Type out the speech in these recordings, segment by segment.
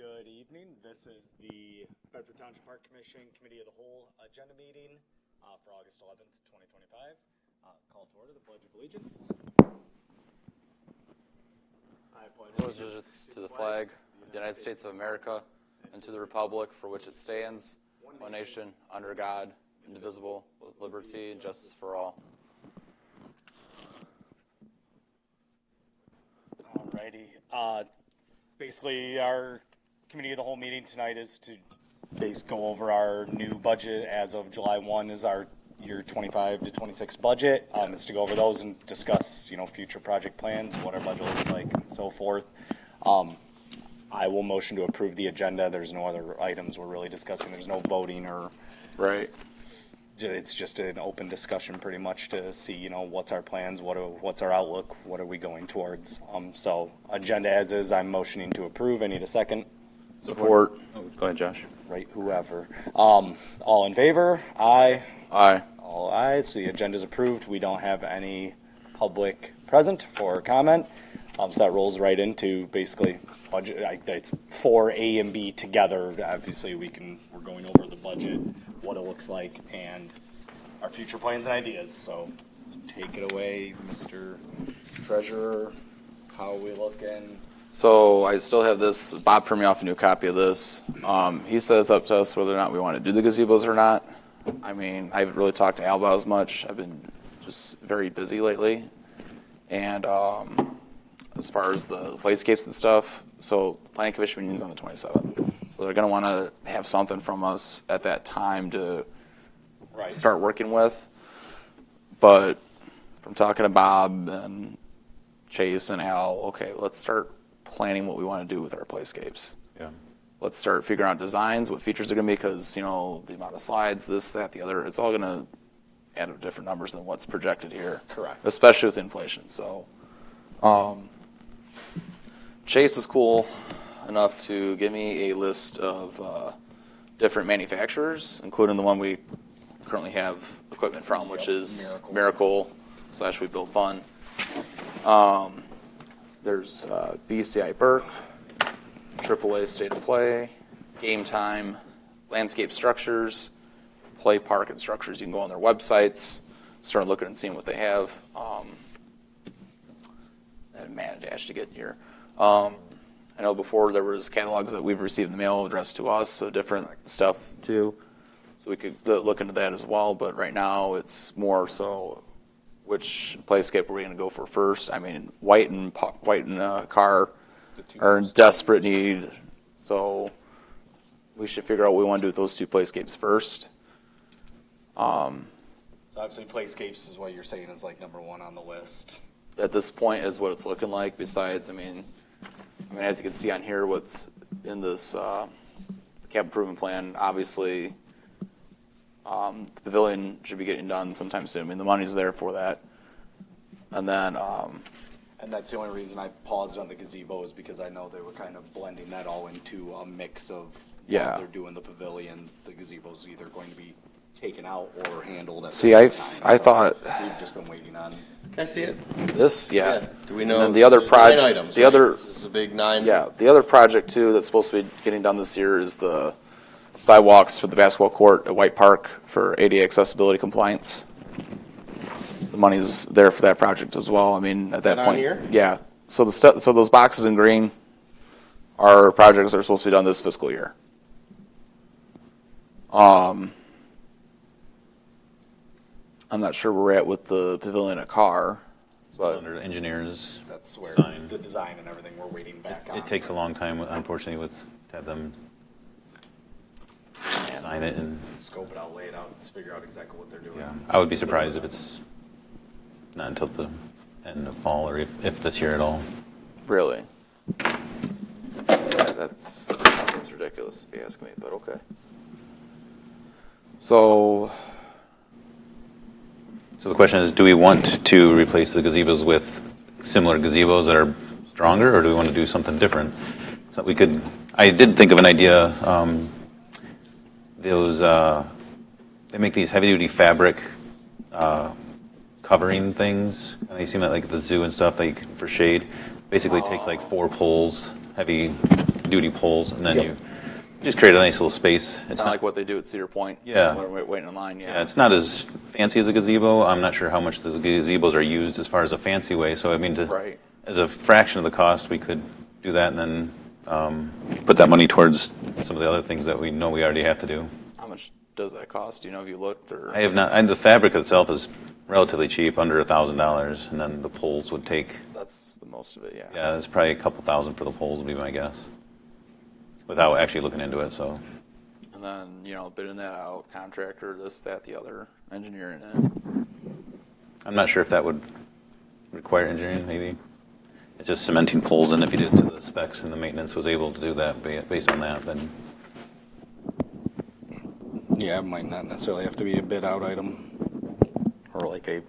Good evening. This is the Bedford Township Park Commission Committee of the Whole agenda meeting for August 11th, 2025. Call to order the Pledge of Allegiance. I pledge allegiance to the flag of the United States of America and to the republic for which it stands, one nation, under God, indivisible, with liberty and justice for all. Alrighty. Basically, our Committee of the Whole meeting tonight is to go over our new budget as of July 1 is our year 25 to 26 budget. It's to go over those and discuss, future project plans, what our budget looks like, and so forth. I will motion to approve the agenda. There's no other items we're really discussing. There's no voting or Right. It's just an open discussion pretty much to see, what's our plans, what's our outlook, what are we going towards. So agenda as is, I'm motioning to approve. I need a second. Support. Go ahead, Josh. Right, whoever. All in favor? Aye. Aye. All ayes. So the agenda is approved. We don't have any public present for comment. So that rolls right into basically budget. It's for A and B together. Obviously, we're going over the budget, what it looks like, and our future plans and ideas. So take it away, Mr. Treasurer. How are we looking? So I still have this. Bob printed me off a new copy of this. He says up to us whether or not we want to do the gazebos or not. I mean, I haven't really talked to Al about as much. I've been just very busy lately. And as far as the playscapes and stuff, so the Planning Commission meeting is on the 27th. So they're going to want to have something from us at that time to start working with. But from talking to Bob and Chase and Al, okay, let's start planning what we want to do with our playscapes. Yeah. Let's start figuring out designs, what features are going to be, because, the amount of slides, this, that, the other, it's all going to add up different numbers than what's projected here. Correct. Especially with inflation. So Chase is cool enough to give me a list of different manufacturers, including the one we currently have equipment from, which is Miracle / We Build Fun. There's BCI Burke, AAA State of Play, Game Time, Landscape Structures, Play Park and Structures. You can go on their websites, start looking and seeing what they have. And man, dash to get here. I know before there was catalogs that we've received in the mail addressed to us, so different stuff too. So we could look into that as well. But right now it's more so which playscape are we going to go for first? I mean, White and Carr are in desperate need, so we should figure out what we want to do with those two playscapes first. So obviously playscapes is what you're saying is like number one on the list. At this point is what it's looking like. Besides, I mean, as you can see on here, what's in this cap improvement plan, obviously the pavilion should be getting done sometime soon. I mean, the money's there for that. And then and that's the only reason I paused on the gazebo is because I know they were kind of blending that all into a mix of what they're doing the pavilion. The gazebo's either going to be taken out or handled at the same time. I thought we've just been waiting on. Can I see it? This, yeah. Do we know? And the other nine items. The right? other, This is a big 9. yeah. The other project too that's supposed to be getting done this year is the sidewalks for the basketball court at White Park for ADA accessibility compliance. The money's there for that project as well. I mean, at that point, on here? yeah. So so those boxes in green are projects that are supposed to be done this fiscal year. I'm not sure where we're at with the pavilion at Carr. But under the engineers, That's where design. the design and everything we're waiting back on. It takes a long time, unfortunately, to have them sign it. And Scope it out, lay it out, let's figure out exactly what they're doing. yeah, I would be surprised if it's not until the end of fall, or if this year at all. Really? Yeah, that seems ridiculous if you ask me, but okay. So the question is, do we want to replace the gazebos with similar gazebos that are stronger, or do we want to do something different? So I did think of an idea. They make these heavy-duty fabric covering things, and they seem like the zoo and stuff that you can, for shade. Basically takes like 4 poles, heavy duty poles, and then you just create a nice little space. It's Kind of not like what they do at Cedar Point. Yeah. When we're waiting in line, Yeah, it's not as fancy as a gazebo. I'm not sure how much the gazebos are used as far as a fancy way. So I mean, Right. as a fraction of the cost, we could do that and then put that money towards some of the other things that we know we already have to do. How much does that cost? Do you know if you looked or? I have not. And the fabric itself is relatively cheap, under $1,000, and then the poles would take. That's the most of it, yeah. Yeah, it's probably a couple thousand for the poles, would be my guess, without actually looking into it. So. And then, bidding that out, contractor, this, that, the other, engineering it. I'm not sure if that would require engineering, maybe. It's just cementing poles in. If you did it to the specs and the maintenance was able to do that based on that, then. Yeah, it might not necessarily have to be a bid out item or like a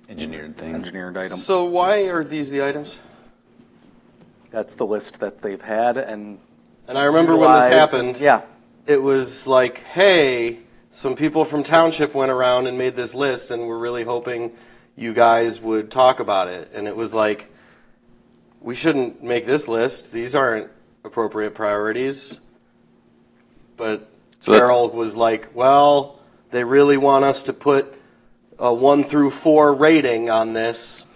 Engineered thing. engineered item. So why are these the items? That's the list that they've had and And I remember when this utilized. happened. Yeah. It was like, hey, some people from Township went around and made this list, and we're really hoping you guys would talk about it. And it was like, we shouldn't make this list. These aren't appropriate priorities. But So that's- Carol was like, well, they really want us to put a 1 through 4 rating on this.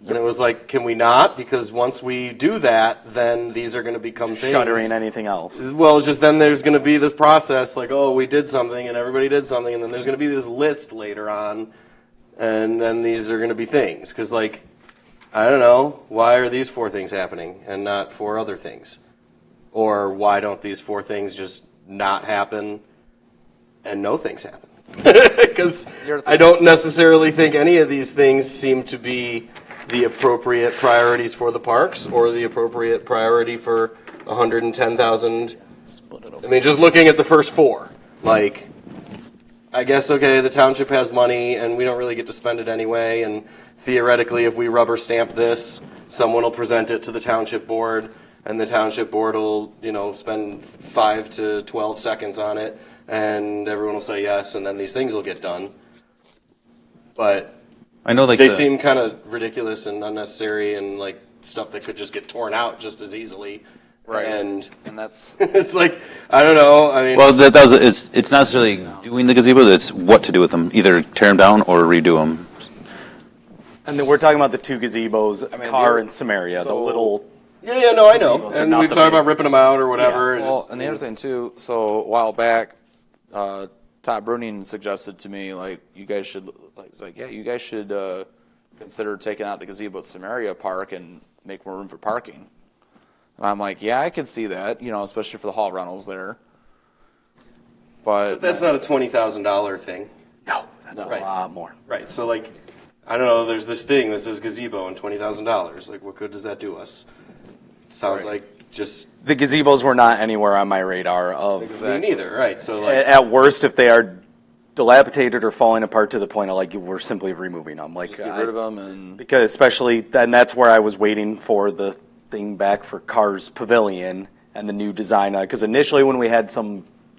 And it was like, can we not? Because once we do that, then these are going to become things. Shuttering anything else. Well, just then there's going to be this process like, oh, we did something and everybody did something, and then there's going to be this list later on, and then these are going to be things. Because, like, I don't know, why are these 4 things happening and not 4 other things? Or why don't these 4 things just not happen and no things happen? Because I don't necessarily think any of these things seem to be the appropriate priorities for the parks or the appropriate priority for 110,000. Split it I open. mean, just looking at the first 4, like, I guess, okay, the township has money and we don't really get to spend it anyway, and theoretically, if we rubber stamp this, someone will present it to the township board, and the township board will, spend 5 to 12 seconds on it, and everyone will say yes, and then these things will get done. But I know, like they seem kind of ridiculous and unnecessary, and like stuff that could just get torn out just as easily. Right. And And that's, it's like, I don't know. I mean, Well, it's not necessarily doing the gazebos, it's what to do with them. Either tear them down or redo them. And then we're talking about the 2 gazebos, mean, Carr they're- and Samaria, the so- little. yeah, no, I know. Gazebos are And not we've the talked big- about ripping them out or whatever. well, just- and the other thing too, so a while back, Todd Bruning suggested to me, like, you guys should, like, it's like, yeah, you guys should consider taking out the gazebo at Samaria Park and make more room for parking. And I'm like, yeah, I can see that, especially for the hall rentals there. But That's not a $20,000 thing. No, that's Right. a lot more. Right. So, like, I don't know, there's this thing that says gazebo and $20,000. Like, what good does that do us? Sounds like just The gazebos were not anywhere on my radar of. me neither. Right. So, like, At worst, if they are dilapidated or falling apart to the point of like we're simply removing them, like just get rid of them and because especially then that's where I was waiting for the thing back for Carr's Pavilion and the new design. Because initially when we had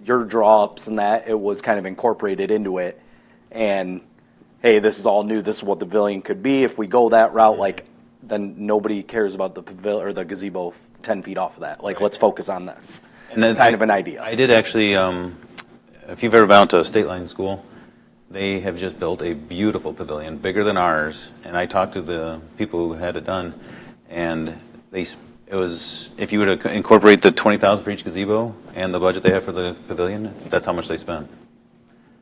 your draw ups and that, it was kind of incorporated into it, and hey, this is all new. This is what the pavilion could be. If we go that route, like then nobody cares about the pavilion or the gazebo 10 feet off of that. Like let's focus on this. And then Kind of an idea. I did actually, if you've ever been out to State Line School, they have just built a beautiful pavilion, bigger than ours. And I talked to the people who had it done, and it was, if you were to incorporate the 20,000 for each gazebo and the budget they have for the pavilion, that's how much they spent.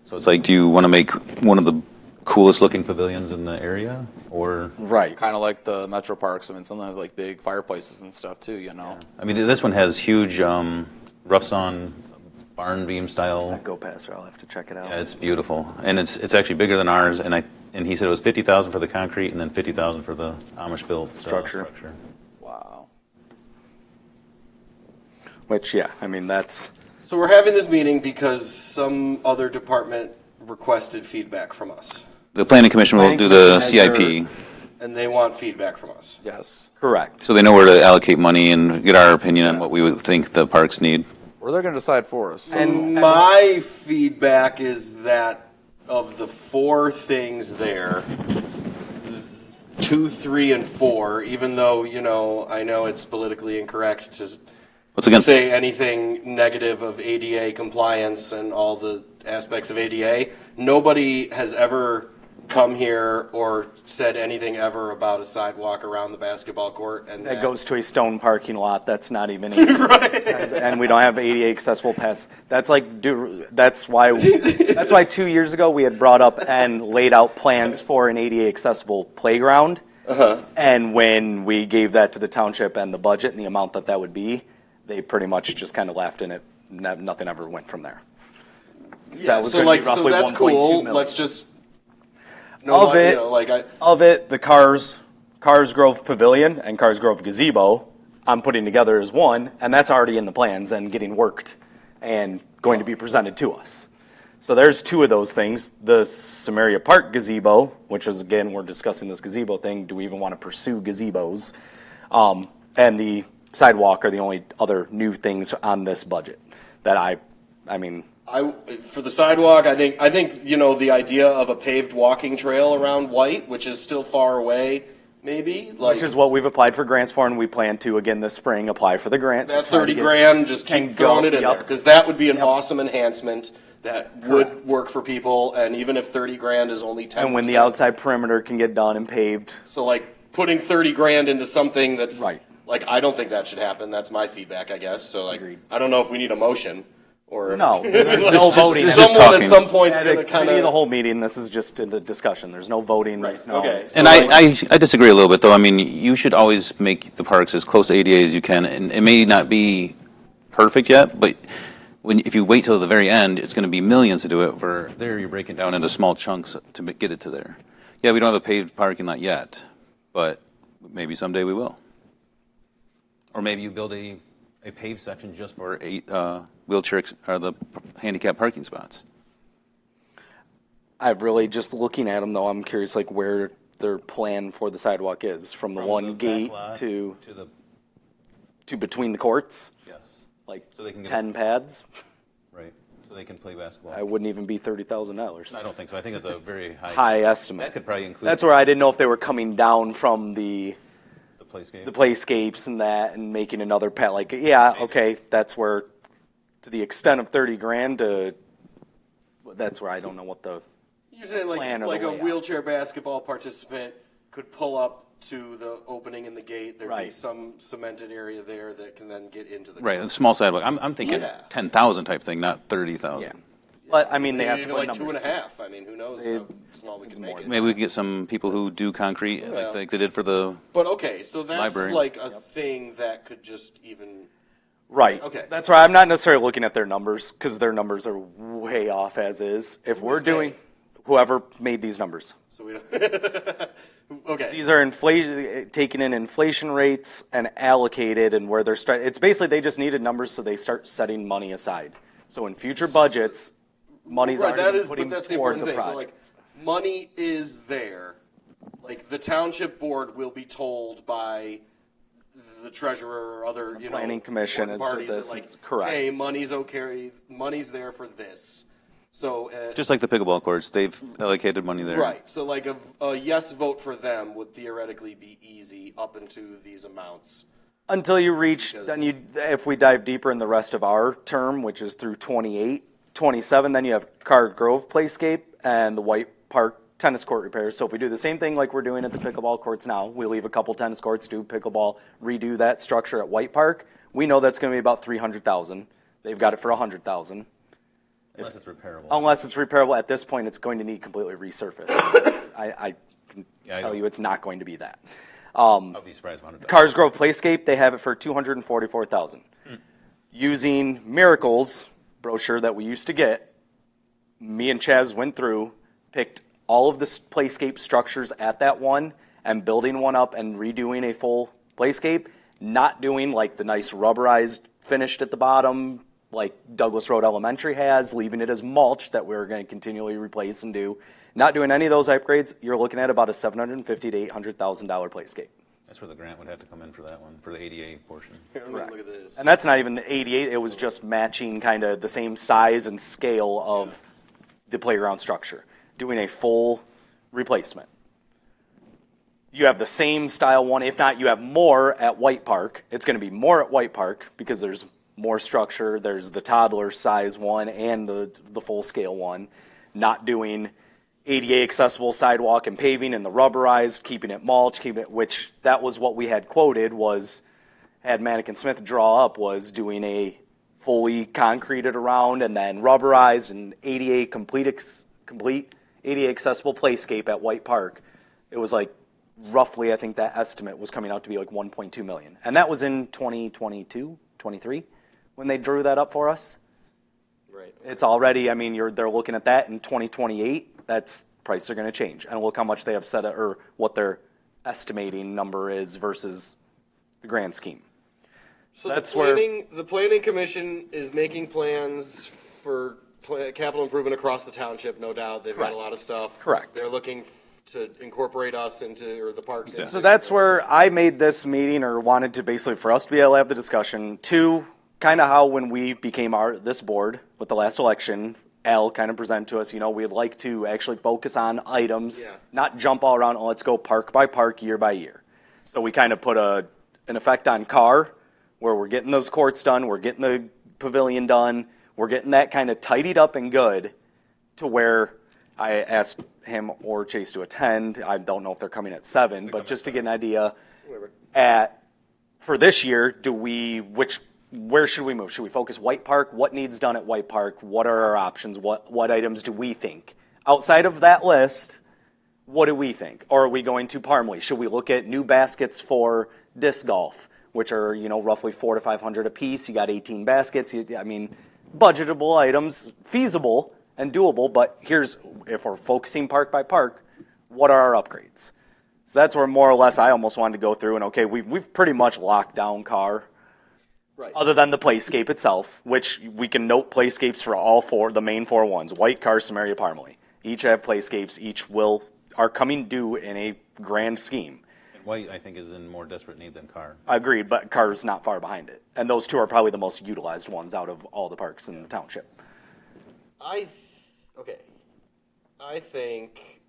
So it's like, do you want to make one of the coolest looking pavilions in the area, or? Right. kind of like the metro parks. I mean, some have like big fireplaces and stuff too, I mean, this one has huge rough sawn barn beam style. Go past her. I'll have to check it out. Yeah, it's beautiful, and it's actually bigger than ours. And he said it was 50,000 for the concrete, and then 50,000 for the Amish built Structure. Wow. Which, yeah, I mean, that's. so we're having this meeting because some other department requested feedback from us, The planning commission will Planning do the commission has CIP, and they want feedback from us. Yes. Correct. so they know where to allocate money and get our opinion on what we would think the parks need. Or they're going to decide for us. And My feedback is that of the 4 things there, 2, 3, and 4, even though, I know it's politically incorrect to What's against? say anything negative of ADA compliance and all the aspects of ADA. Nobody has ever come here or said anything ever about a sidewalk around the basketball court, and That goes to a stone parking lot. That's not even right. And we don't have ADA accessible paths. That's like that's why 2 years ago we had brought up and laid out plans for an ADA accessible playground. And when we gave that to the township and the budget and the amount that would be, they pretty much just kind of laughed in it. Nothing ever went from there. Yeah, so gonna be so roughly that's 1.2 cool. million. Let's just Of it, you know, like the Cars Grove Pavilion and Cars Grove Gazebo, I'm putting together as one, and that's already in the plans and getting worked and going to be presented to us. So there's two of those things. The Samaria Park Gazebo, which is, again, we're discussing this gazebo thing. Do we even want to pursue gazebos? And the sidewalk are the only other new things on this budget that I mean, for the sidewalk, I think you know the idea of a paved walking trail around White, which is still far away, maybe. Like, which is what we've applied for grants for, and we plan to, again, this spring, apply for the grant. that 30 grand, just keep throwing it in there, because that would be an awesome enhancement that would work for people, and even if 30 grand is only 10%. And when the outside perimeter can get done and paved. So like putting 30 grand into something that's Right. like, I don't think that should happen. That's my feedback, I guess. So like, Agreed. I don't know if we need a motion or No, there's no voting. just Someone talking. at some point's At going a to kind committee of the of. whole meeting, this is just a discussion. There's no voting, there's no. Okay. So And like- I disagree a little bit, though. I mean, you should always make the parks as close to ADA as you can, and it may not be perfect yet, but if you wait till the very end, it's going to be millions to do it. For there, you're breaking down into small chunks to get it to there. Yeah, we don't have a paved parking lot yet, but maybe someday we will. Or maybe you build a paved section just for wheelchair or the handicap parking spots. I'm really just looking at them, though, I'm curious, like, where their plan for the sidewalk is, from the one gate to between the courts, Yes, like So they can get 10 pads. right. So they can play basketball. I wouldn't even be $30,000. I don't think so. I think it's a very High estimate. That could probably include That's where I didn't know if they were coming down from the the playscape. playscapes and that and making another pad. Like, yeah, okay, that's where, to the extent of 30 grand, that's where I don't know what the. You're saying plan or like the a layout. wheelchair basketball participant could pull up to the opening in the gate. There'd be Right. some cemented area there that can then get into the Right, a small sidewalk. I'm thinking Yeah. 10,000 type thing, not 30,000. Yeah. But, I mean, they have to Maybe put like numbers. 2.5. I mean, who knows how small we can make it. Maybe we could get some people who do concrete, like they did for the. But okay, so that's Library. like a thing that could just even. Right. Okay. That's why I'm not necessarily looking at their numbers, because their numbers are way off as is. If we're they? doing, whoever made these numbers. So we don't. Okay. These are taking in inflation rates and allocated and where they're starting. It's basically they just needed numbers, so they start setting money aside. So in future budgets, money's Right, already that been is, putting but that's the toward important the thing. project. So like, money is there. Like the township board will be told by the treasurer or other, you know, planning commission board as to parties this that, like, is correct. Hey, money's okay. Money's there for this. So Just like the pickleball courts, they've allocated money there. right. So like a yes vote for them would theoretically be easy up into these amounts. Until you reach, then if we dive deeper in the rest of our term, which is through 28, 27, then you have Car Grove Playscape and the White Park tennis court repairs. So if we do the same thing like we're doing at the pickleball courts now, we leave a couple tennis courts, do pickleball, redo that structure at White Park, we know that's going to be about $300,000. They've got it for $100,000. Unless it's repairable. Unless it's repairable, at this point, it's going to need completely resurfaced. I can tell you it's not going to be that. I'll be surprised. 100,000. Cars Grove Playscape, they have it for $244,000. Using Miracles brochure that we used to get, me and Chaz went through, picked all of the playscape structures at that one, and building one up and redoing a full playscape, not doing like the nice rubberized finished at the bottom, like Douglas Road Elementary has, leaving it as mulch that we're going to continually replace and do. Not doing any of those upgrades, you're looking at about a $750,000 to $800,000 playscape. That's where the grant would have to come in for that one, for the ADA portion. Here, let me look at this. And that's not even the 88, it was just matching kind of the same size and scale of the playground structure, doing a full replacement. you have the same style one. If not, you have more at White Park. It's going to be more at White Park because there's more structure. There's the toddler size one and the full scale one. Not doing ADA accessible sidewalk and paving and the rubberized, keeping it mulch, which that was what we had quoted was, had Manikin Smith draw up, was doing a fully concreted around and then rubberized and ADA complete ADA accessible playscape at White Park. It was like roughly, I think that estimate was coming out to be like 1.2 million. And that was in 2022, 23 when they drew that up for us. Right. It's already, I mean, they're looking at that in 2028. That's prices are going to change, and look how much they have set or what their estimating number is versus the grand scheme. So that's the planning commission is making plans for capital improvement across the township. No doubt, they've got a lot of stuff. Correct. They're looking to incorporate us into or the parks. So that's where I made this meeting, or wanted to basically for us to be able to have the discussion. Two, kind of how when we became this board with the last election, Al kind of presented to us, we'd like to actually focus on items, not jump all around. Let's go park by park, year by year. So we kind of put an effect on Carr, where we're getting those courts done, we're getting the pavilion done, we're getting that kind of tidied up and good to where I asked him or Chase to attend. I don't know if they're coming at 7, but just to get an idea for this year, where should we move? Should we focus White Park? What needs done at White Park? What are our options? What items do we think? Outside of that list, what do we think? Or are we going to Parmley? Should we look at new baskets for disc golf, which are, roughly $400 to $500 a piece? You got 18 baskets. Budgetable items, feasible and doable, but if we're focusing park by park, what are our upgrades? So that's where more or less I almost wanted to go through, and okay, we've pretty much locked down Carr. Right. Other than the playscape itself, which we can note playscapes for all the main 4 ones, White, Carr, Samaria, Parmley. Each have playscapes, are coming due in a grand scheme. And White, I think, is in more desperate need than Carr. Agreed, but Carr's not far behind it. And those 2 are probably the most utilized ones out of all the parks in the township. I think,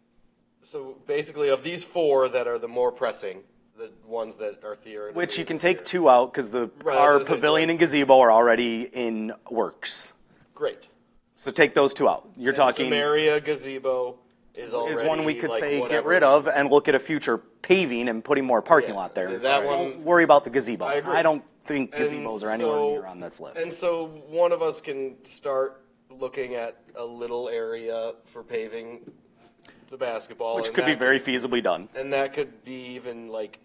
so basically of these 4 that are the more pressing, the ones that are theoretically. Which you can take 2 out because the Carr pavilion and gazebo are already in works. Great. So take those 2 out. You're talking. Samaria gazebo is one we could say get rid of and look at a future paving and putting more parking lot there. That one. Don't worry about the gazebo. I agree. I don't think gazebos are anywhere near on this list. And so one of us can start looking at a little area for paving the basketball. Which could be very feasibly done. And that could be even 8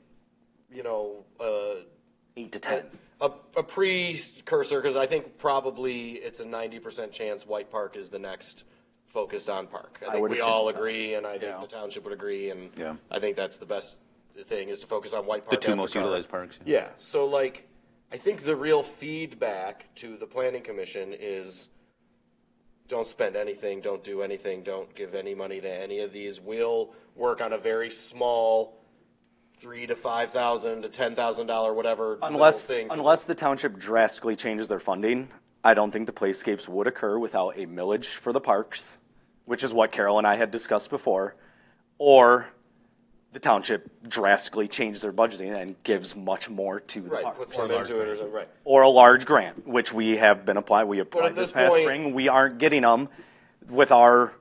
to 10. A precursor, because I think probably it's a 90% chance White Park is the next focused on park. I think we all agree, and I think the township would agree, and I think that's the best thing is to focus on White Park. The 2 most utilized parks. Yeah. So I think the real feedback to the planning commission is don't spend anything, don't do anything, don't give any money to any of these. We'll work on a very small $3,000 to $5,000 to $10,000, whatever. Unless the township drastically changes their funding, I don't think the playscapes would occur without a millage for the parks, which is what Carol and I had discussed before, or the township drastically changes their budgeting and gives much more to the parks. Puts some into it or something, right. Or a large grant, which we have been applying. We applied this past spring. We aren't getting them with our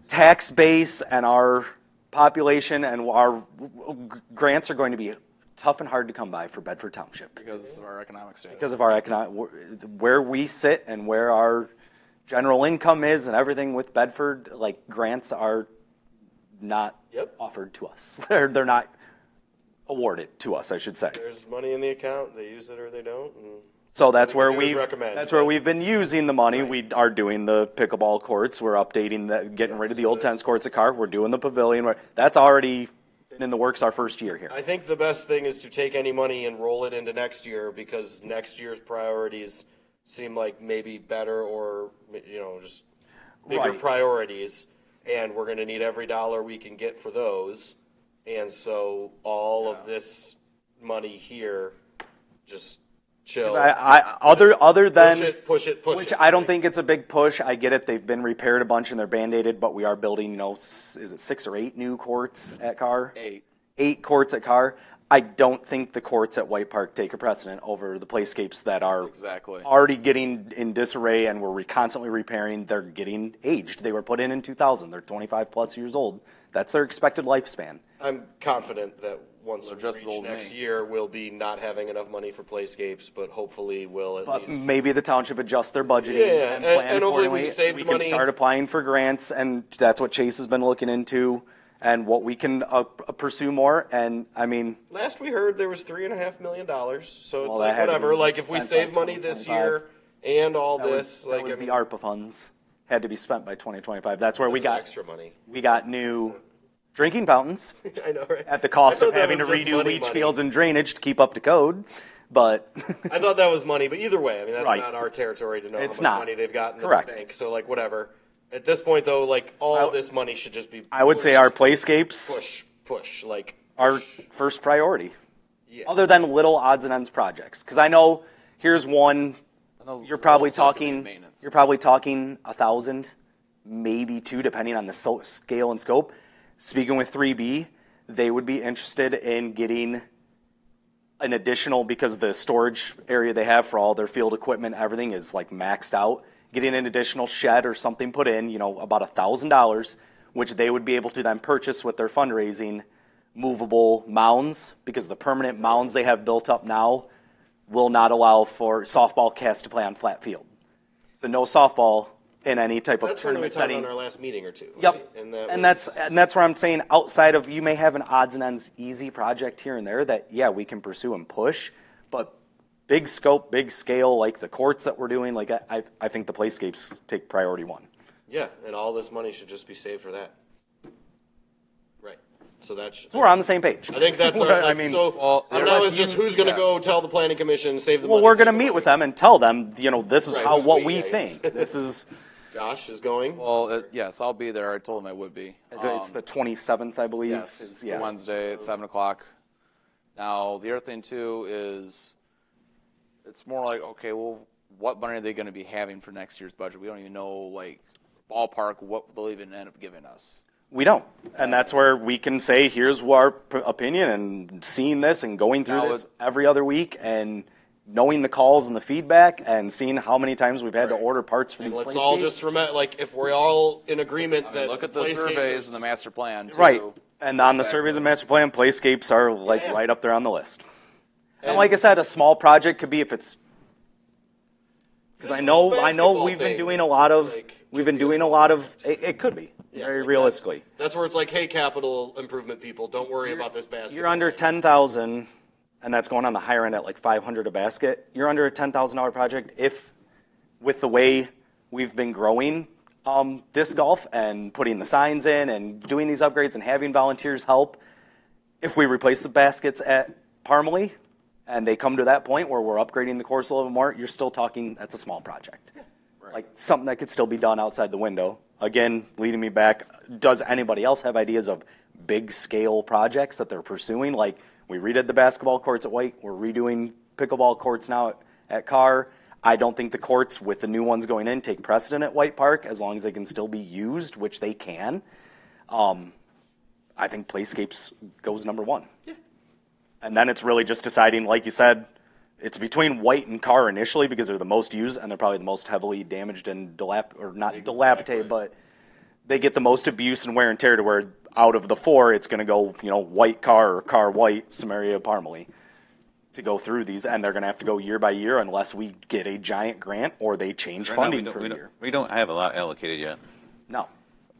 tax base and our population, and our grants are going to be tough and hard to come by for Bedford Township. Because of our economic status. Because of our where we sit and where our general income is and everything with Bedford, grants are not offered to us. They're not awarded to us, I should say. There's money in the account. They use it or they don't. So that's where we've been using the money. Right. We are doing the pickleball courts. We're updating getting rid of the old tennis courts at Carr. We're doing the pavilion. That's already been in the works our first year here. I think the best thing is to take any money and roll it into next year, because next year's priorities seem like maybe better or just bigger priorities. And we're going to need every dollar we can get for those. And so all of this money here, just chill. Other than push it. Which I don't think it's a big push. I get it. They've been repaired a bunch and they're band-aided, but we are building, is it 6 or 8 new courts at Carr? 8 courts at Carr. I don't think the courts at White Park take a precedent over the playscapes that are Exactly. already getting in disarray and we're constantly repairing. They're getting aged. They were put in 2000. They're 25 plus years old. That's their expected lifespan. I'm confident that once They're we just as reach old as next me. year, we'll be not having enough money for playscapes, but hopefully we'll at But least. maybe the township adjusts their budgeting Yeah, and and- plan and hopefully accordingly. we've saved We money. can start applying for grants, and that's what Chase has been looking into, and what we can pursue more. And I mean, Last we heard, there was $3.5 million. So it's Well, that like had to whatever. be Like if we spent by save money this 2025. year and all that this, was, like that was I mean, the ARPA funds had to be spent by 2025. That's where we there's got extra money. we got new drinking fountains I know, right? at the cost I of thought that having to was just redo money, leach money. fields and drainage to keep up to code. But I thought that was money, but either way, I mean that's Right. not our territory to know It's how much not. money they've got in the Correct. bank. So like whatever. At this point though, like all this money should just be. I would say pushed, our playscapes push like are push. first priority. Yeah. Other than little odds and ends projects, because I know here's one. And those You're probably little stuff could be talking. maintenance. You're probably talking 1,000, maybe 2, depending on the scale and scope. Speaking with 3B, they would be interested in getting an additional, because the storage area they have for all their field equipment, everything is like maxed out. Getting an additional shed or something put in, about $1,000, which they would be able to then purchase with their fundraising, movable mounds, because the permanent mounds they have built up now will not allow for softball cats to play on flat field. So no softball in any type of That's something we tournament talked about setting. in our last meeting or two. Yep. Right? And that's where I'm saying, outside of, you may have an odds and ends easy project here and there that, yeah, we can pursue and push, but big scope, big scale, like the courts that we're doing, like I think the playscapes take priority one. yeah, and all this money should just be saved for that. Right. So that's. So we're on the same page. I think that's. Our, I like, mean, so now unless it's just you- who's going to yeah. go tell the planning commission, save the well, money. we're save going to the meet money. with them and tell them, this is Right, how who's what we, we I guess. think. This is, Josh is going. Well, yes, I'll be there. I told him I would be. it's the 27th, I believe. Yes, is- it's yeah. a Wednesday at 7 o'clock. Now, the other thing, too, is it's more like, okay, well, what money are they going to be having for next year's budget? We don't even know, like, ballpark what they'll even end up giving us. We don't. And that's where we can say, here's our opinion, and seeing this and going through Now this every other week and knowing the calls and the feedback and seeing how many times we've had to order parts for And these let's all playscapes. just remember, like, if we're all in agreement that Look at the playscapes surveys are- and the master plan, too. Right. And on the Exactly. surveys and master plan, playscapes are like Yeah. right up there on the list. And And- like I said, a small project could be if it's, because This I know basketball we've been thing, doing a lot of, like, we've could been be a doing a small lot of, it could be, Yeah, very like, realistically. That's where it's like, hey, capital improvement people, don't worry about this basketball. You're under thing. 10,000, and that's going on the higher end at like 500 a basket. You're under a $10,000 project if, with the way we've been growing disc golf and putting the signs in and doing these upgrades and having volunteers help. If we replace the baskets at Parmalee and they come to that point where we're upgrading the course a little bit more, you're still talking, that's a small project. Like something that could still be done outside the window. Again, leading me back, does anybody else have ideas of big scale projects that they're pursuing? Like we redid the basketball courts at White, we're redoing pickleball courts now at Carr. I don't think the courts with the new ones going in take precedent at White Park as long as they can still be used, which they can. I think playscapes goes number one. Yeah. And then it's really just deciding, like you said, it's between White and Carr initially because they're the most used and they're probably the most heavily damaged and dilapidated, but they get the most abuse and wear and tear to where out of the four, it's going to go, White Carr or Carr White, Samaria Parmalee to go through these, and they're going to have to go year by year unless we get a giant grant or they change Right now, funding for the year. we don't have a lot allocated yet. No.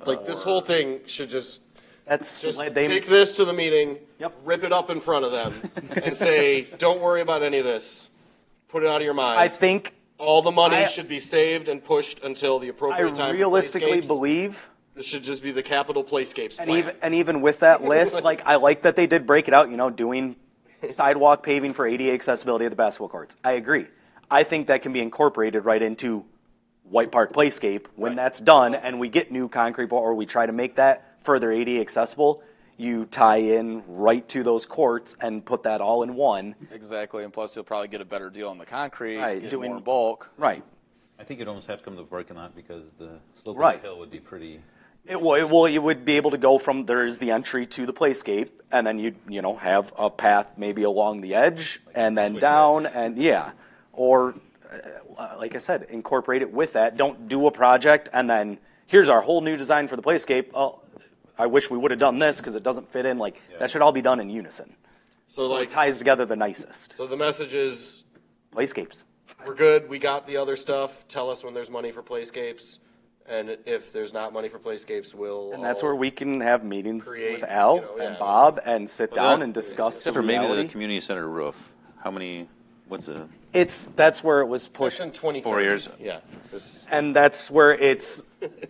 Like this whole thing should just That's they take this to the meeting, Yep. rip it up in front of them, and say, don't worry about any of this. Put it out of your mind. I think all the money I- should be saved and pushed until the I appropriate time. realistically for playscapes. believe, This should just be the capital playscapes and plan. even with that list, like I like that they did break it out, doing sidewalk paving for ADA accessibility of the basketball courts. I agree. I think that can be incorporated right into White Park Playscape when that's done and we get new concrete or we try to make that further ADA accessible. You tie in right to those courts and put that all in one. Exactly, and plus you'll probably get a better deal on the concrete, Right, get doing- more bulk. Right. I think you'd almost have to come to the parking lot because the slope Right. of the hill would be pretty. You would be able to go from, there is the entry to the playscape, and then you know, have a path maybe along the edge, and then down, and yeah. Or, like I said, incorporate it with that. Don't do a project, and then, here's our whole new design for the playscape. Oh, I wish we would have done this, because it doesn't fit in. Like, that should all be done in unison. So So like, it ties together the nicest. so the message is, Playscapes. we're good, we got the other stuff, tell us when there's money for playscapes, and if there's not money for playscapes, we'll. And that's where we can have meetings create, with Al you know, and yeah. Bob and sit down that- and discuss the Except for maybe the reality. community center roof. How many, what's the, That's where it was pushed. Pushing 20. 4 years? Yeah. 'Cause- And that's where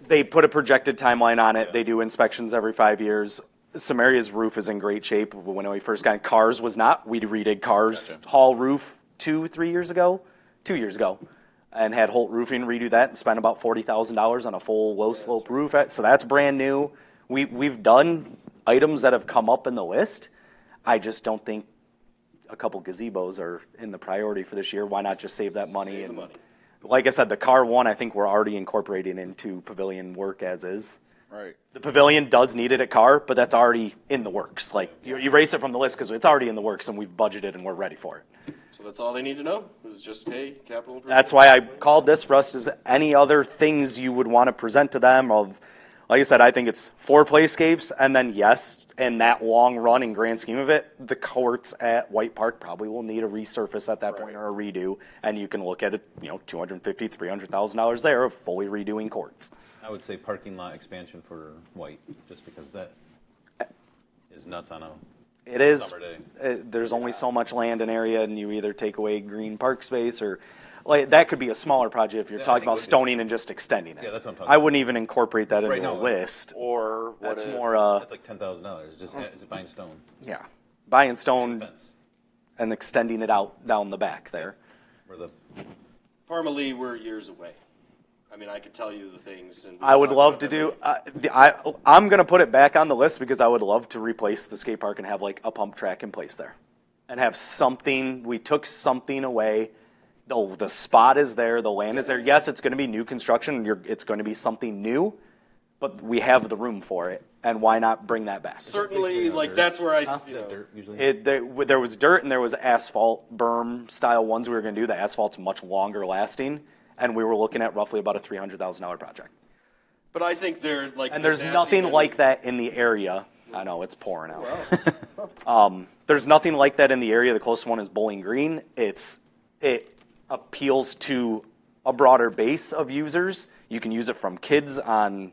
they put a projected timeline on it. They do inspections every 5 years. Samaria's roof is in great shape. When we first got Cars was not. We redid Cars Hall roof 2 years ago, and had Holt Roofing redo that and spent about $40,000 on a full low slope roof. So that's brand new. We've done items that have come up in the list. I just don't think a couple gazebos are in the priority for this year. Why not just save that money? Save the And money. like I said, the car one, I think we're already incorporating into pavilion work as is. Right. The pavilion does need it at car, but that's already in the works. Like, you erase it from the list because it's already in the works and we've budgeted and we're ready for it. So that's all they need to know, is just, hey, capital improvement. That's why I called this for us, is any other things you would want to present to them of, like I said, I think it's 4 playscapes, and then yes, in that long run and grand scheme of it, the courts at White Park probably will need a resurface at that point or a redo, and you can look at it, you know, $250,000, $300,000 there of fully redoing courts. I would say parking lot expansion for White, just because that is nuts on a It is, summer day. there's only so much land and area, and you either take away green park space or, like, that could be a smaller project if you're Yeah, I talking think about we could- stoning and just extending it. Yeah, that's what I'm talking I about. wouldn't even incorporate that Right into a now, list. Or what That's if, more, That's like $10,000, just it's buying stone. yeah, buying stone Fence, and extending it out down the back there. where the, Parmalee, we're years away. I mean, I could tell you the things. And I would love to do, I'm going to put it back on the list because I would love to replace the skate park and have like a pump track in place there. And have something, we took something away. The spot is there, the land is there. Yes, it's going to be new construction, it's going to be something new, but we have the room for it. And why not bring that back? Certainly, like, that's where I, you know, dirt usually. There was dirt and there was asphalt berm style ones we were going to do. The asphalt's much longer lasting, and we were looking at roughly about a $300,000 project. but I think they're like. And there's that's nothing even- like that in the area. I know, it's pouring out. There's nothing like that in the area. The closest one is Bowling Green. It appeals to a broader base of users. You can use it from kids on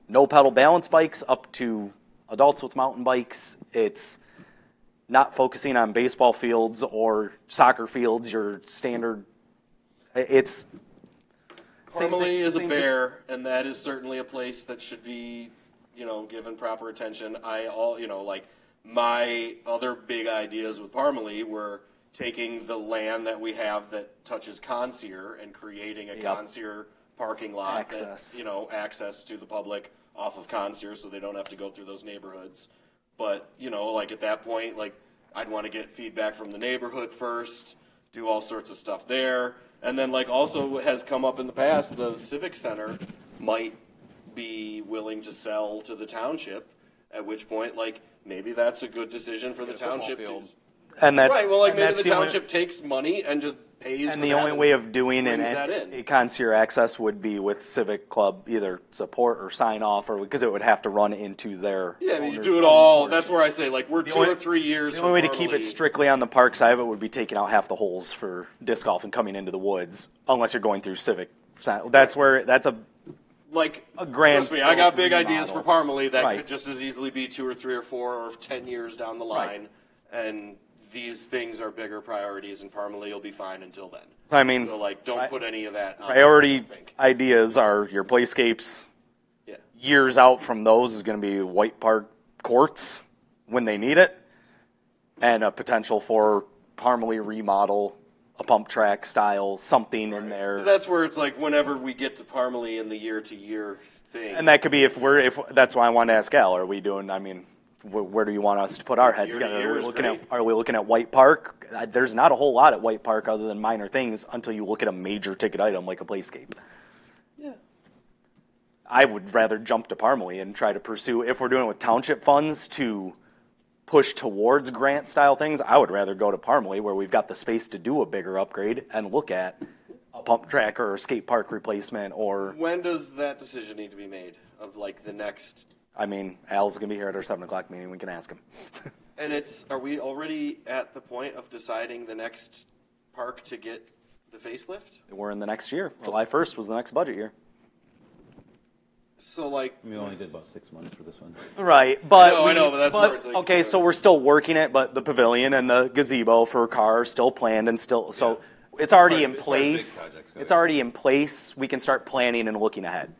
no pedal balance bikes up to adults with mountain bikes. It's not focusing on baseball fields or soccer fields, your standard. It's same Parmalee thing- is a same thing. bear, and that is certainly a place that should be, you know, given proper attention. You know, like, my other big ideas with Parmalee were taking the land that we have that touches Consier and creating a Yep. Consier parking lot Access. that, you know, access to the public off of Consier so they don't have to go through those neighborhoods. But, you know, like, at that point, like, I'd want to get feedback from the neighborhood first, do all sorts of stuff there. And then, like, also has come up in the past, the Civic Center might be willing to sell to the township, at which point, like, maybe that's a good decision for the township to. And that's Right, well, like, and maybe that's the only- township takes money and just pays for And the that only way of doing brings that in. a concierge access would be with Civic Club, either support or sign off, or because it would have to run into their. Yeah, I mean, you owner's do it own all, portion. that's where I say, like, we're 2 only- or 3 years The from only way to keep it Parmalee. strictly on the park side of it would be taking out half the holes for disc golf and coming into the woods, unless you're going through Civic. That's a Like, a grand trust me, I got scope big ideas for remodel. Parmalee that Right. could just as easily be 2 or 3 or 4 or 10 years down the line. And these things are bigger priorities, and Parmalee will be fine until then. I mean, So, like, don't put any of that on. I priority think. ideas are your playscapes. Yeah. Years out from those is going to be White Park courts when they need it, and a potential for Parmalee remodel, a pump track style, something in there. That's where it's like whenever we get to Parmalee in the year-to-year thing. And that could be if that's why I wanted to ask Al, are we doing, I mean, where do you want us to put our heads Year to together? year Are we is looking great. are we looking at White Park? There's not a whole lot at White Park other than minor things until you look at a major ticket item like a playscape. Yeah. I would rather jump to Parmalee and try to pursue, if we're doing it with township funds to push towards grant style things, I would rather go to Parmalee where we've got the space to do a bigger upgrade and look at a pump track or a skate park replacement or, When does that decision need to be made of like the next? I mean, Al's gonna be here at our 7 o'clock meeting, we can ask him. And are we already at the point of deciding the next park to get the facelift? We're in the next year. July 1st was the next budget year. So like, We only did about 6 months for this one. Right, but I know, but that's where it's like, okay. So we're still working it, but the pavilion and the gazebo for a car are still planned and still. So it's already in As far as big place. projects go, It's yeah. already in place. We can start planning and looking ahead.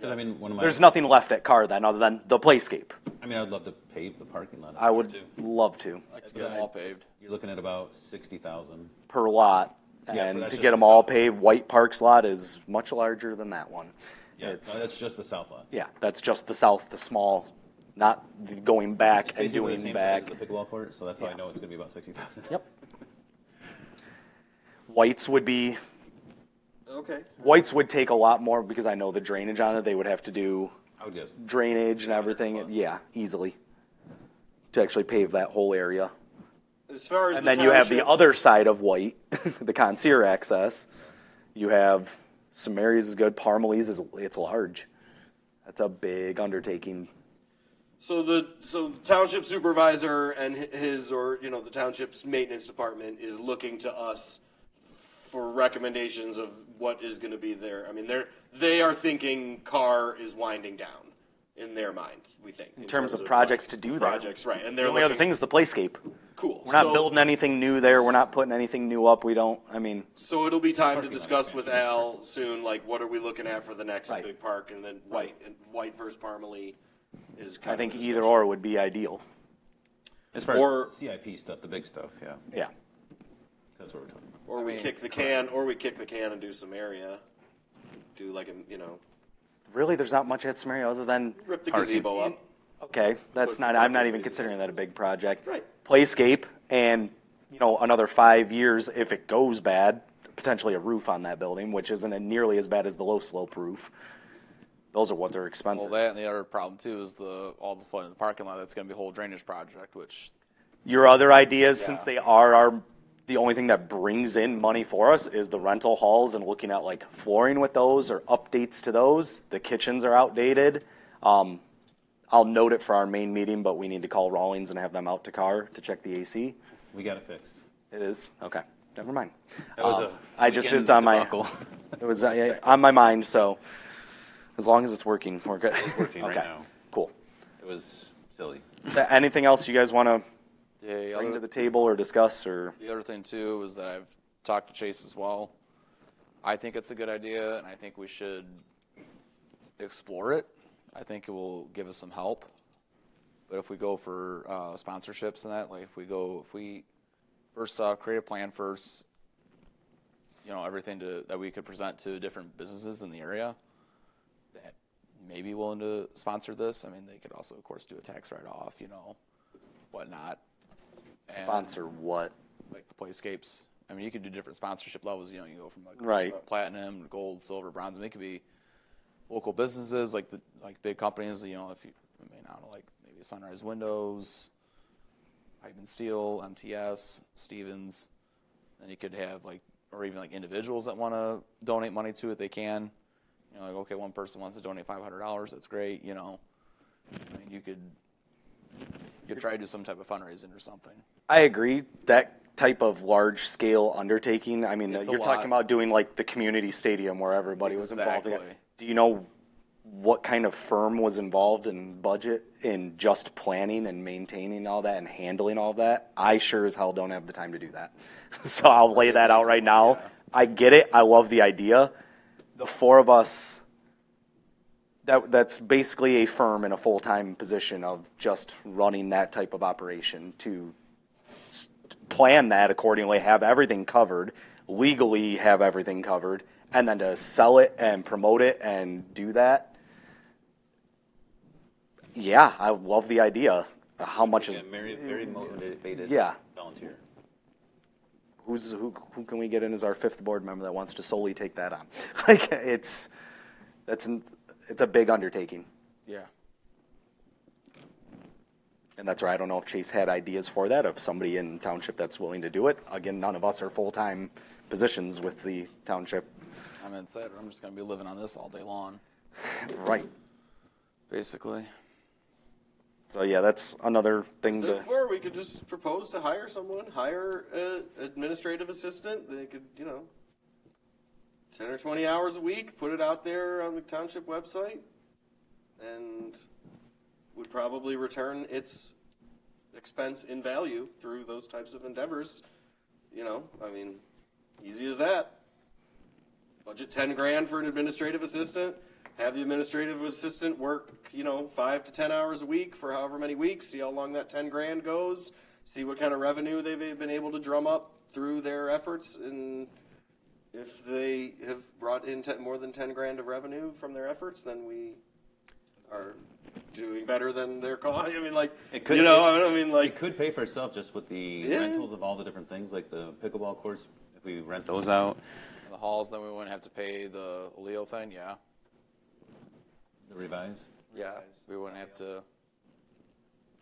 'Cause I mean, one of my, There's nothing left at Carr then, other than the playscape. I mean, I'd love to pave the parking lot. I would too. love to Get them all paved. You're looking at about 60,000. per lot, Yeah, and that's to just get the them all south. paved. White Parks lot is much larger than that one. Yeah, It's- that's just the south lot. Yeah, that's just the south, the small, not the going back It's and basically the doing same back. size as the pickleball court, so that's how Yeah. I know it's going to be about 60,000. Yep. Whites would be. okay. Whites would take a lot more because I know the drainage on it. They would have to do I would guess. drainage and everything. Yeah, easily. To actually pave that whole area. As far as And the then you have the township- other side of White, the concierge access. You have Samaria's is good. Parmalee's it's large. That's a big undertaking. So the township supervisor and his or the township's maintenance department is looking to us for recommendations of what is going to be there. I mean, they are thinking Carr is winding down in their mind. We think In terms of projects to do that. projects, right? And they're The only other looking- thing is the playscape. Cool. We're not So- building anything new there. We're not putting anything new up. We don't. I mean, So it'll be time to Parking lot discuss with expansion. Al soon, like what are we looking at for the next Right. big park, and then White versus Parmalee is kind I think of either or would be ideal. As far Or- as CIP stuff, the big stuff, yeah. Yeah. That's what we're talking about. Or we kick the can, and do some area, do like Really, there's not much at Samaria other than rip the Parking. gazebo up. okay. That's Put not. some I'm not parking even spaces considering that a big project. Right. Playscape and another 5 years if it goes bad, potentially a roof on that building, which isn't nearly as bad as the low slope roof. Those are what they're Well, expensive. that and the other problem too is all the flooding in the parking lot. That's going to be a whole drainage project, which Your other ideas, since Yeah. they are the only thing that brings in money for us, is the rental halls and looking at like flooring with those or updates to those. The kitchens are outdated. I'll note it for our main meeting, but we need to call Rawlings and have them out to Carr to check the AC. We got it fixed. It is okay. Never mind. That was a I just weekend it's on my debacle. it was on my mind. So as long as it's working, we're good. It's working right Okay. now. Cool. It was silly. Anything else you guys want to yeah. bring to the table or discuss or? The other thing too is that I've talked to Chase as well. I think it's a good idea, and I think we should explore it. I think it will give us some help. But if we go for sponsorships and that, like if we first create a plan first, everything that we could present to different businesses in the area that may be willing to sponsor this. I mean, they could also, of course, do a tax write-off, whatnot. And, Sponsor what? like the playscapes. I mean, you could do different sponsorship levels. You go from like Right. platinum, gold, silver, bronze. And they could be local businesses, like big companies. If you, like maybe Sunrise Windows, Pipe and Steel, MTS, Stevens. Then you could have or even individuals that want to donate money to it. They can. Okay, one person wants to donate $500. That's great. I mean, you could try to do some type of fundraising or something. I agree. That type of large scale undertaking, I mean, It's a you're talking lot. about doing like the community stadium where everybody was involved. Exactly. Do you know what kind of firm was involved in budget in just planning and maintaining all that and handling all that? I sure as hell don't have the time to do that. So I'll lay that out right now. Yeah. I get it. I love the idea. The four of us, that's basically a firm in a full-time position of just running that type of operation to plan that accordingly, have everything covered, legally have everything covered, and then to sell it and promote it and do that. Yeah, I love the idea. How much is very motivated Yeah. volunteer. who can we get in as our fifth board member that wants to solely take that on? it's a big undertaking. Yeah. And that's why I don't know if Chase had ideas for that, of somebody in township that's willing to do it. Again, none of us are full-time positions with the township. I'm inside. I'm just gonna be living on this all day long, Right. basically. So yeah, that's another thing So to, before, we could just propose to hire someone, hire an administrative assistant. They could, 10 or 20 hours a week, put it out there on the township website, and would probably return its expense in value through those types of endeavors. Easy as that. Budget 10 grand for an administrative assistant. Have the administrative assistant work, 5 to 10 hours a week for however many weeks. See how long that 10 grand goes. See what kind of revenue they've been able to drum up through their efforts. And if they have brought in more than 10 grand of revenue from their efforts, then we are doing better than their cost. It could, it could pay for itself just with the rentals of all the different things, like the pickleball courts. If we rent those out, The halls, then we wouldn't have to pay the Leo thing. Yeah. the revise. Yeah. We wouldn't have to.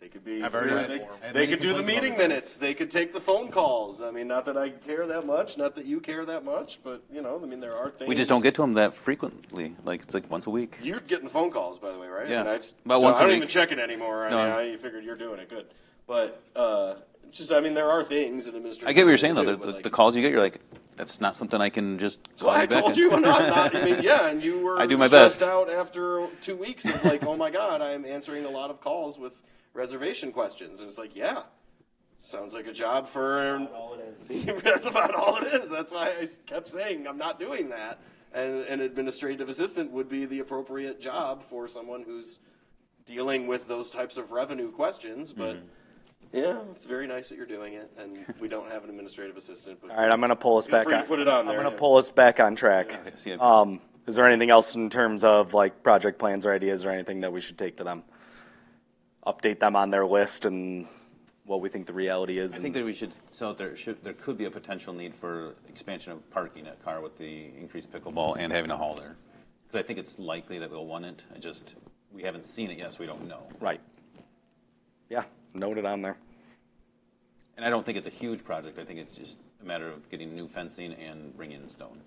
They could be. I've already had- They, I had they many could do the complaints about meeting the minutes. They could take the phone calls. Not that I care that much. Not that you care that much. But there are things. We just don't get to them that frequently. Like it's like once a week. You're getting phone calls, by the way, right? Yeah. I've, About once I a don't week. even check it anymore. No. I figured you're doing it good. But there are things in administration. I get what you're saying though. The calls you get, you're like, that's not something I can just. So I told you I'm not. And you were I do my stressed best. out after 2 weeks of oh my God, I'm answering a lot of calls with reservation questions. And it's yeah, sounds like a job for. all it is. That's about all it is. That's why I kept saying I'm not doing that. And an administrative assistant would be the appropriate job for someone who's dealing with those types of revenue questions. But yeah, it's very nice that you're doing it. And we don't have an administrative assistant. But All right, I'm going to pull us feel back free to on. put it on I'm there. going to pull us back on track. Okay, see it. Is there anything else in terms of project plans or ideas or anything that we should take to them? Update them on their list and what we think the reality is. I think that we should. So there could be a potential need for expansion of parking at Carr with the increased pickleball and having a hall there, because I think it's likely that we'll want it. We haven't seen it yet, so we don't know. Right. Yeah, noted on there. And I don't think it's a huge project. I think it's just a matter of getting new fencing and bringing in stone.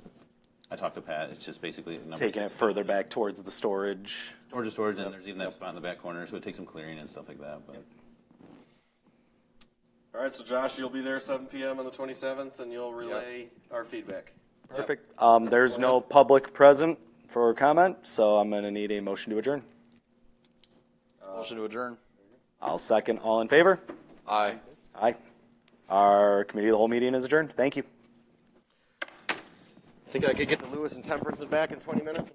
I talked to Pat. It's just basically Taking it further back towards the storage. Storage, and there's even that spot in the back corner, so it takes some clearing and stuff like that. But All right, so Josh, you'll be there 7 p.m. on the 27th, and you'll relay our feedback. Perfect. There's no public present for comment, so I'm going to need a motion to adjourn. Motion to adjourn. I'll second. All in favor? Aye. Aye. Our committee of the whole meeting is adjourned. Thank you. Think I could get to Lewis and Temperance and back in 20 minutes?